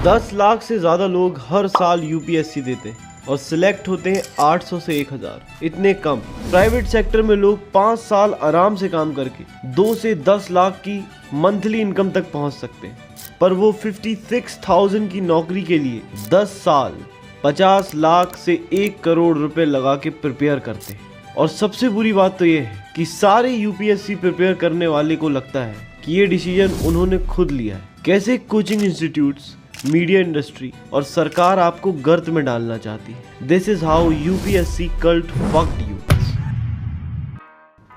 10 लाख से ज्यादा लोग हर साल यूपीएससी देते हैं और सिलेक्ट होते हैं 800 से 1000। इतने कम। प्राइवेट सेक्टर में लोग 5 साल आराम से काम करके 2 से 10 लाख की मंथली इनकम तक पहुंच सकते हैं, पर वो 56,000 की नौकरी के लिए 10 साल 50 लाख से 1 करोड़ रुपए लगा के प्रिपेयर करते हैं। और सबसे बुरी बात तो ये है कि सारे यूपीएससी प्रिपेयर करने वाले को लगता है कि ये डिसीजन उन्होंने खुद लिया है। कैसे कोचिंग इंस्टीट्यूट्स, मीडिया इंडस्ट्री और सरकार आपको गर्त में डालना चाहती है। This is how UPSC cult fucked you.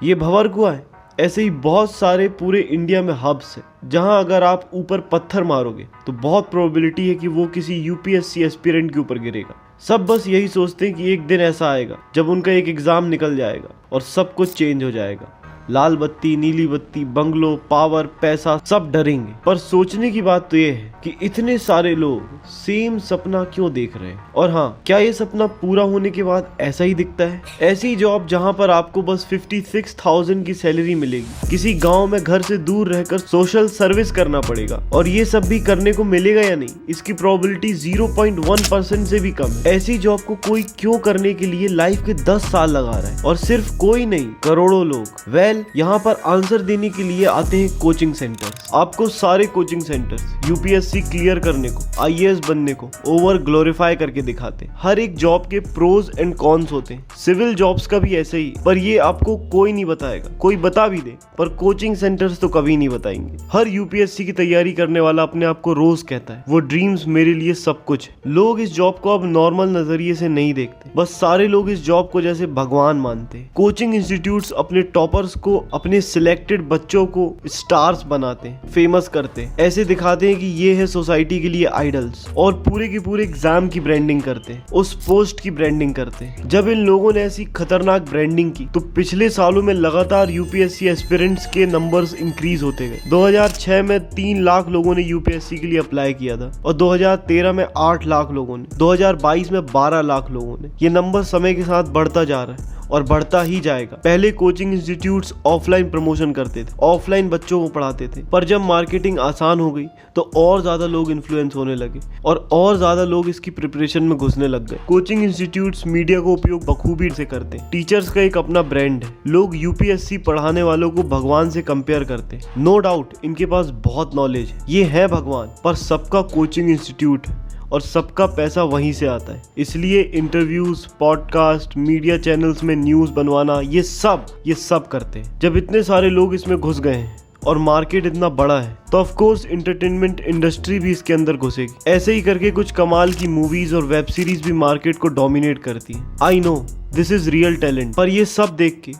ये भंवरकुआं है। ऐसे ही बहुत सारे पूरे इंडिया में हब्स है जहां अगर आप ऊपर पत्थर मारोगे तो बहुत प्रोबेबिलिटी है कि वो किसी यूपीएससी एस्पिरेंट के ऊपर गिरेगा। सब बस यही सोचते हैं कि एक दिन ऐसा आएगा जब उनका एक एग्जाम निकल जाएगा और सब कुछ चेंज हो जाएगा। लाल बत्ती, नीली बत्ती, बंगलो, पावर, पैसा, सब डरेंगे। पर सोचने की बात तो ये है कि इतने सारे लोग सेम सपना क्यों देख रहे हैं। और हाँ, क्या ये सपना पूरा होने के बाद ऐसा ही दिखता है? ऐसी जॉब जहां पर आपको बस 56,000 की सैलरी मिलेगी, किसी गांव में घर से दूर रहकर सोशल सर्विस करना पड़ेगा, और ये सब भी करने को मिलेगा या नहीं, इसकी प्रोबेबिलिटी 0.1% से भी कम है। ऐसी जॉब को कोई क्यों करने के लिए लाइफ के 10 साल लगा रहा है? और सिर्फ कोई नहीं, करोड़ों लोग। यहाँ पर आंसर देने के लिए आते हैं कोचिंग सेंटर्स। आपको सारे कोचिंग सेंटर्स यूपीएससी क्लियर करने को, आईएएस बनने को ओवर ग्लोरीफाई करके दिखाते हैं। हर एक जॉब के प्रोज एंड कॉन्स होते हैं। सिविल जॉब्स का भी ऐसे ही, पर ये आपको कोई नहीं बताएगा। कोई बता भी दे पर कोचिंग सेंटर्स तो कभी नहीं बताएंगे। हर यूपीएससी की तैयारी करने वाला अपने आप को रोज कहता है वो ड्रीम्स मेरे लिए सब कुछ है। लोग इस जॉब को अब नॉर्मल नजरिए से नहीं देखते, बस सारे लोग इस जॉब को जैसे भगवान मानते हैं। कोचिंग इंस्टीट्यूट्स अपने टॉपर्स को, अपने सिलेक्टेड बच्चों को स्टार्स बनाते हैं, फेमस करते हैं, ऐसे दिखाते हैं कि ये है सोसाइटी के लिए आइडल्स, और पूरे के पूरे एग्जाम की ब्रांडिंग करते हैं, उस पोस्ट की ब्रांडिंग करते हैं। जब इन लोगों ने ऐसी खतरनाक ब्रांडिंग की तो पिछले सालों में लगातार यूपीएससी एस्पिरेंट्स के नंबर्स इंक्रीज होते गए। 2006 में 3 लाख लोगों ने यूपीएससी के लिए अप्लाई किया था और 2013 में 8 लाख लोगों ने, 2022 में 12 लाख लोगों ने। ये नंबर समय के साथ बढ़ता जा रहा है और बढ़ता ही जाएगा। पहले कोचिंग इंस्टीट्यूट्स ऑफलाइन प्रमोशन करते थे, ऑफलाइन बच्चों को पढ़ाते थे, पर जब मार्केटिंग आसान हो गई तो और ज्यादा लोग इन्फ्लुएंस होने लगे और ज्यादा लोग इसकी प्रिपरेशन में घुसने लग गए। कोचिंग इंस्टीट्यूट्स मीडिया का उपयोग बखूबी से करते हैं। टीचर्स का एक अपना ब्रांड है। लोग यूपीएससी पढ़ाने वालों को भगवान से कंपेयर करते हैं। नो डाउट इनके पास बहुत नॉलेज है, ये है भगवान, पर सबका कोचिंग इंस्टीट्यूट है और सबका पैसा वहीं से आता है। इसलिए इंटरव्यूज, पॉडकास्ट, मीडिया चैनल्स में न्यूज बनवाना, ये सब करते हैं। जब इतने सारे लोग इसमें घुस गए हैं और मार्केट इतना बड़ा है तो ऑफ कोर्स एंटरटेनमेंट इंडस्ट्री भी इसके अंदर घुसेगी। ऐसे ही करके कुछ कमाल की मूवीज और वेब सीरीज भी मार्केट को डोमिनेट करती है। I know this is real talent, पर ये सब देख के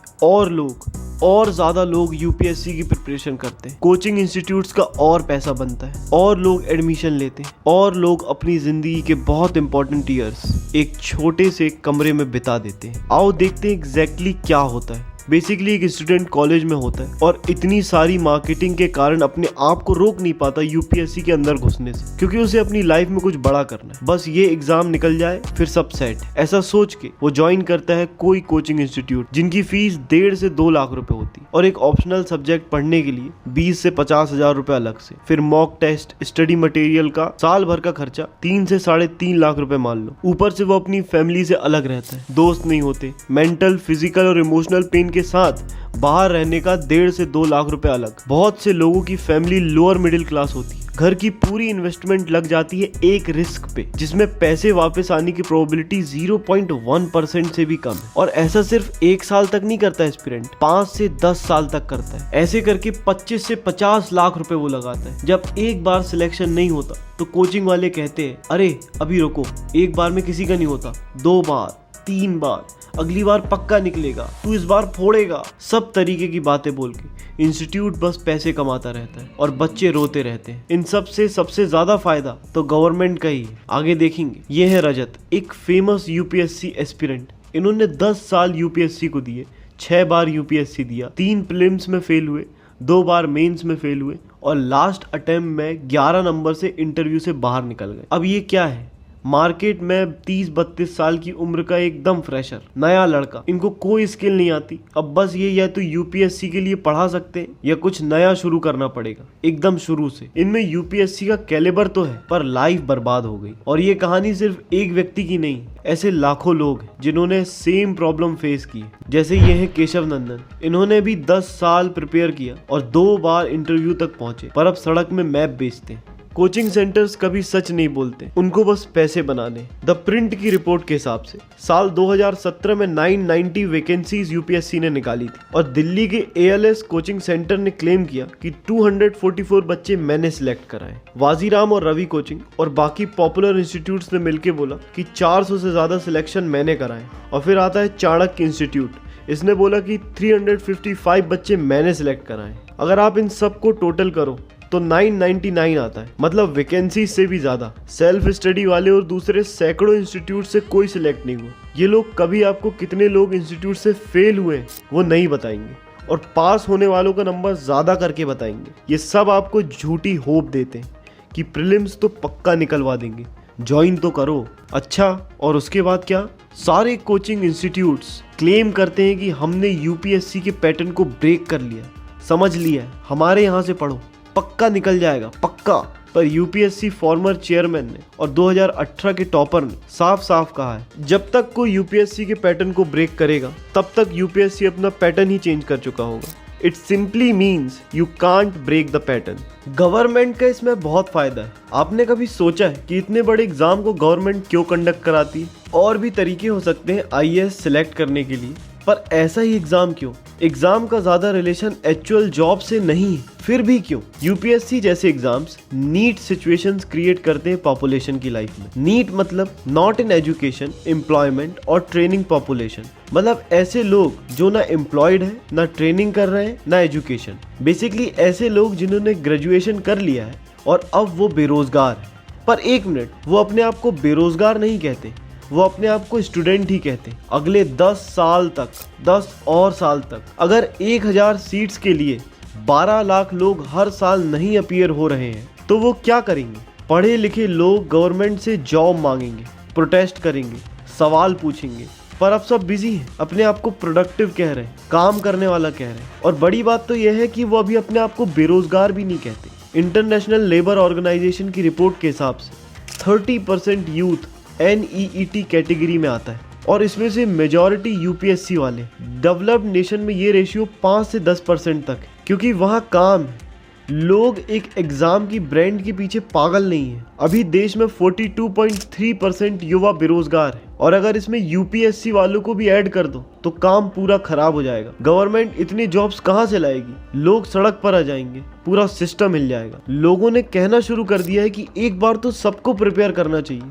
और ज्यादा लोग यूपीएससी की प्रिपरेशन करते हैं। कोचिंग इंस्टीट्यूट्स का और पैसा बनता है और लोग एडमिशन लेते हैं और लोग अपनी जिंदगी के बहुत इंपॉर्टेंट ईयर्स एक छोटे से कमरे में बिता देते हैं। आओ देखते हैं एग्जैक्टली क्या होता है। बेसिकली एक स्टूडेंट कॉलेज में होता है और इतनी सारी मार्केटिंग के कारण अपने आप को रोक नहीं पाता यूपीएससी के अंदर घुसने से, क्योंकि उसे अपनी लाइफ में कुछ बड़ा करना है। बस ये एग्जाम निकल जाए फिर सब सेट, ऐसा सोच के वो ज्वाइन करता है कोई कोचिंग इंस्टीट्यूट जिनकी फीस 1.5 से 2 लाख रुपए होती है, और एक ऑप्शनल सब्जेक्ट पढ़ने के लिए 20 से 50 हजार रुपए अलग से। फिर मॉक टेस्ट, स्टडी मटेरियल का साल भर का खर्चा 3 से 3.5 लाख रुपए मान लो। ऊपर से वो अपनी फैमिली से अलग रहता है, दोस्त नहीं होते, मेंटल, फिजिकल और इमोशनल पेन के साथ बाहर रहने का 1.5 से 2 लाख रुपए अलग। बहुत से लोगों की फैमिली लोअर मिडिल क्लास होती है। घर की पूरी इन्वेस्टमेंट लग जाती है एक रिस्क पे, जिसमें पैसे वापस आने की प्रोबेबिलिटी 0.1% से भी कम है। और ऐसा सिर्फ 1 साल तक नहीं करता एस्पिरेंट, 5 से 10 साल तक करता है। ऐसे करके 25 से 50 लाख रुपए वो लगाता है। जब एक बार सिलेक्शन नहीं होता तो कोचिंग वाले कहते हैं अरे अभी रुको, एक बार में किसी का नहीं होता, 2 बार 3 बार, अगली बार पक्का निकलेगा, तू इस बार फोड़ेगा। सब तरीके की बातें बोल के इंस्टीट्यूट बस पैसे कमाता रहता है और बच्चे रोते रहते हैं। इन सब से सबसे ज्यादा फायदा तो गवर्नमेंट का ही है। आगे देखेंगे। ये है रजत, एक फेमस यूपीएससी एस्पिरेंट। इन्होंने 10 साल यूपीएससी को दिए, 6 बार यूपीएससी दिया, 3 प्रीलिम्स में फेल हुए, 2 बार मेंस में फेल हुए और लास्ट अटेम्प्ट में 11 नंबर से इंटरव्यू से बाहर निकल गए। अब ये क्या है? मार्केट में 30-32 साल की उम्र का एकदम फ्रेशर नया लड़का, इनको कोई स्किल नहीं आती। अब बस ये या तो यूपीएससी के लिए पढ़ा सकते हैं या कुछ नया शुरू करना पड़ेगा एकदम शुरू से। इनमें यूपीएससी का कैलिबर तो है पर लाइफ बर्बाद हो गई। और ये कहानी सिर्फ एक व्यक्ति की नहीं, ऐसे लाखों लोग हैं जिन्होंने सेम प्रॉब्लम फेस की। जैसे ये है केशव नंदन, इन्होंने भी 10 साल प्रिपेयर किया और 2 बार इंटरव्यू तक पहुंचे, पर अब सड़क में मैप बेचते हैं। कोचिंग सेंटर्स कभी सच नहीं बोलते, उनको बस पैसे बनाने। द प्रिंट की रिपोर्ट के हिसाब से साल 2017 में 990 वैकेंसीज यूपीएससी ने निकाली थी और दिल्ली के एएलएस कोचिंग सेंटर ने क्लेम किया कि 244 बच्चे मैंने सिलेक्ट कराए। वाजीराम और रवि कोचिंग और बाकी पॉपुलर इंस्टीट्यूट्स ने मिलकर बोला कि 400 से ज्यादा सिलेक्शन मैंने कराए। और फिर आता है चाणक्य इंस्टीट्यूट, इसने बोला कि 355 बच्चे मैंने सिलेक्ट कराए। अगर आप इन सब को टोटल करो तो 999 आता है, मतलब वैकेंसी से भी ज्यादा। सेल्फ स्टडी वाले और दूसरे सैकड़ों इंस्टीट्यूट से कोई सिलेक्ट नहीं हुआ। ये लोग कभी आपको कितने लोग इंस्टीट्यूट से फेल हुए वो नहीं बताएंगे और पास होने वालों का नंबर ज्यादा करके बताएंगे। ये सब आपको झूठी होप देते हैं कि प्रीलिम्स तो पक्का निकलवा देंगे, ज्वाइन तो करो। अच्छा, और उसके बाद क्या? सारे कोचिंग इंस्टीट्यूट्स क्लेम करते हैं कि हमने यूपीएससी के पैटर्न को ब्रेक कर लिया, समझ लिया, हमारे यहाँ से पढ़ो, पक्का निकल जाएगा, पक्का। पर यूपीएससी फॉर्मर चेयरमैन ने और 2018 के टॉपर ने साफ साफ कहा है जब तक कोई यूपीएससी के पैटर्न को ब्रेक करेगा तब तक यूपीएससी अपना पैटर्न ही चेंज कर चुका होगा। It simply means you can't break the pattern. Government का इसमें बहुत फायदा है। आपने कभी सोचा है कि इतने बड़े एग्जाम को गवर्नमेंट क्यों कंडक्ट कराती है? और भी तरीके हो सकते हैं आईएएस सिलेक्ट करने के लिए, पर ऐसा ही एग्जाम क्यों? एग्जाम का ज्यादा रिलेशन एक्चुअल जॉब से नहीं है, फिर भी क्यों? यूपीएससी जैसे एग्जाम्स नीट सिचुएशंस क्रिएट करते हैं पॉपुलेशन की लाइफ में। नीट मतलब नॉट इन एजुकेशन, एम्प्लॉयमेंट और ट्रेनिंग पॉपुलेशन, मतलब ऐसे लोग जो ना एम्प्लॉयड है, ना ट्रेनिंग कर रहे हैं, ना एजुकेशन। बेसिकली ऐसे लोग जिन्होंने ग्रेजुएशन कर लिया है और अब वो बेरोजगार है। पर एक मिनट, वो अपने आप को बेरोजगार नहीं कहते, वो अपने आप को स्टूडेंट ही कहते। अगले 10 साल तक, 10 और साल तक अगर 1000 सीट्स के लिए 12 लाख लोग हर साल नहीं अपीयर हो रहे हैं तो वो क्या करेंगे? पढ़े लिखे लोग गवर्नमेंट से जॉब मांगेंगे, प्रोटेस्ट करेंगे, सवाल पूछेंगे। पर अब सब बिजी हैं, अपने आप को प्रोडक्टिव कह रहे हैं, काम करने वाला कह रहे हैं। और बड़ी बात तो यह है कि वो अभी अपने आप को बेरोजगार भी नहीं कहते। इंटरनेशनल लेबर ऑर्गेनाइजेशन की रिपोर्ट के हिसाब से 30% यूथ NEET कैटेगरी में आता है और इसमें से मेजॉरिटी यूपीएससी वाले। डेवलप्ड नेशन में ये रेशियो 5 से 10% तक है, क्योंकि वहाँ काम है। लोग एक एग्जाम की ब्रांड के पीछे पागल नहीं है। अभी देश में 42.3% युवा बेरोजगार है और अगर इसमें यूपीएससी वालों को भी ऐड कर दो तो काम पूरा खराब हो जाएगा। गवर्नमेंट इतनी जॉब्स कहाँ से लाएगी? लोग सड़क पर आ जाएंगे, पूरा सिस्टम हिल जाएगा। लोगों ने कहना शुरू कर दिया है कि एक बार तो सबको प्रिपेयर करना चाहिए।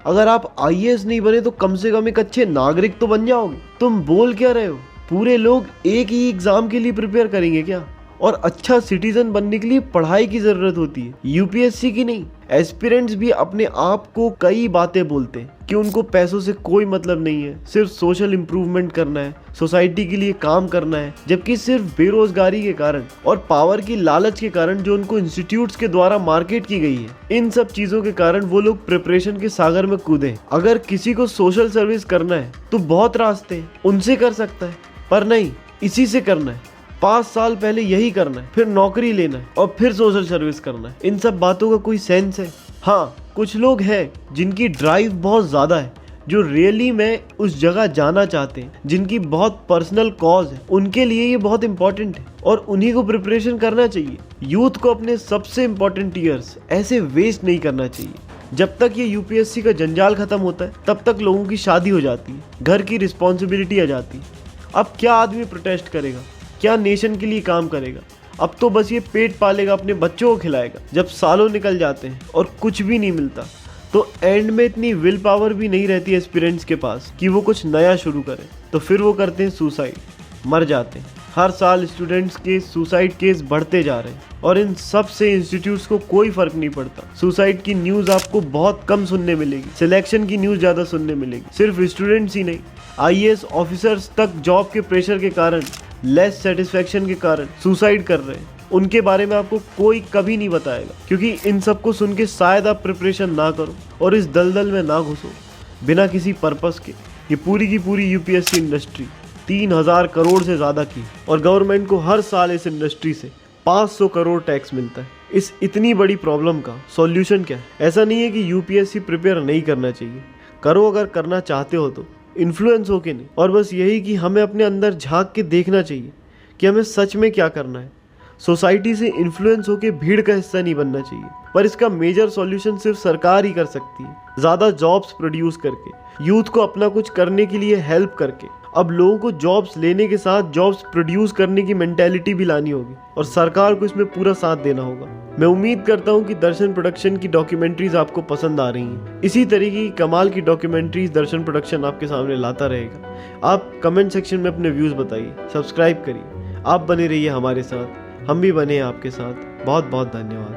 अगर आप आईएएस नहीं बने तो कम से कम एक अच्छे नागरिक तो बन जाओगे। तुम बोल क्या रहे हो? पूरे लोग एक ही एग्जाम के लिए प्रिपेयर करेंगे क्या? और अच्छा सिटीजन बनने के लिए पढ़ाई की जरूरत होती है, यूपीएससी की नहीं। एस्पिरेंट्स भी अपने आप को कई बातें बोलते हैं कि उनको पैसों से कोई मतलब नहीं है, सिर्फ सोशल इम्प्रूवमेंट करना है, सोसाइटी के लिए काम करना है, जबकि सिर्फ बेरोजगारी के कारण और पावर की लालच के कारण जो उनको इंस्टीट्यूट्स के द्वारा मार्केट की गई है, इन सब चीजों के कारण वो लोग प्रिपरेशन के सागर में कूदे। अगर किसी को सोशल सर्विस करना है तो बहुत रास्ते हैं, उनसे कर सकता है, पर नहीं, इसी से करना है। 5 साल पहले यही करना है, फिर नौकरी लेना है और फिर सोशल सर्विस करना है। इन सब बातों का कोई सेंस है? हाँ, कुछ लोग हैं जिनकी ड्राइव बहुत ज़्यादा है, जो रियली में उस जगह जाना चाहते हैं, जिनकी बहुत पर्सनल कॉज है, उनके लिए ये बहुत इंपॉर्टेंट है और उन्हीं को प्रिपरेशन करना चाहिए। यूथ को अपने सबसे इम्पोर्टेंट ईयर्स ऐसे वेस्ट नहीं करना चाहिए। जब तक ये यूपीएससी का जंजाल खत्म होता है तब तक लोगों की शादी हो जाती है, घर की रिस्पॉन्सिबिलिटी आ जाती है। अब क्या आदमी प्रोटेस्ट करेगा? क्या नेशन के लिए काम करेगा? अब तो बस ये पेट पालेगा, अपने बच्चों को खिलाएगा। जब सालों निकल जाते हैं और कुछ भी नहीं मिलता तो एंड में इतनी विल पावर भी नहीं रहती एस्पिरेंट्स के पास कि वो कुछ नया शुरू करें, तो फिर वो करते हैं सुसाइड, मर जाते हैं। हर साल स्टूडेंट्स के सुसाइड केस बढ़ते जा रहे हैं और इन सब से इंस्टीट्यूट्स को कोई फर्क नहीं पड़ता। सुसाइड की न्यूज़ आपको बहुत कम सुनने मिलेगी, सिलेक्शन की न्यूज़ ज़्यादा सुनने मिलेगी। सिर्फ स्टूडेंट्स ही नहीं, आईएएस ऑफिसर्स तक जॉब के प्रेशर के कारण, लेस सेटिस्फेक्शन के कारण सुसाइड कर रहे हैं। उनके बारे में आपको कोई कभी नहीं बताएगा, क्योंकि इन सब को सुन के शायद आप प्रिपरेशन ना करो और इस दलदल में ना घुसो बिना किसी पर्पस के। ये पूरी की पूरी यूपीएससी इंडस्ट्री 3000 करोड़ से ज़्यादा की, और गवर्नमेंट को हर साल इस इंडस्ट्री से 500 करोड़ टैक्स मिलता है। इस इतनी बड़ी प्रॉब्लम का सॉल्यूशन क्या है? ऐसा नहीं है कि यूपीएससी प्रिपेयर नहीं करना चाहिए, करो अगर करना चाहते हो तो, इन्फ्लुएंस होके नहीं। और बस यही कि हमें अपने अंदर झांक के देखना चाहिए कि हमें सच में क्या करना है। सोसाइटी से इन्फ्लुएंस होके भीड़ का हिस्सा नहीं बनना चाहिए। पर इसका मेजर सॉल्यूशन सिर्फ सरकार ही कर सकती है, ज़्यादा जॉब्स प्रोड्यूस करके, यूथ को अपना कुछ करने के लिए हेल्प करके। अब लोगों को जॉब्स लेने के साथ जॉब्स प्रोड्यूस करने की मेंटेलिटी भी लानी होगी, और सरकार को इसमें पूरा साथ देना होगा। मैं उम्मीद करता हूँ कि दर्शन प्रोडक्शन की डॉक्यूमेंट्रीज आपको पसंद आ रही हैं। इसी तरीके की कमाल की डॉक्यूमेंट्रीज दर्शन प्रोडक्शन आपके सामने लाता रहेगा। आप कमेंट सेक्शन में अपने व्यूज़ बताइए, सब्सक्राइब करिए। आप बने रहिए हमारे साथ, हम भी बने आपके साथ। बहुत बहुत धन्यवाद।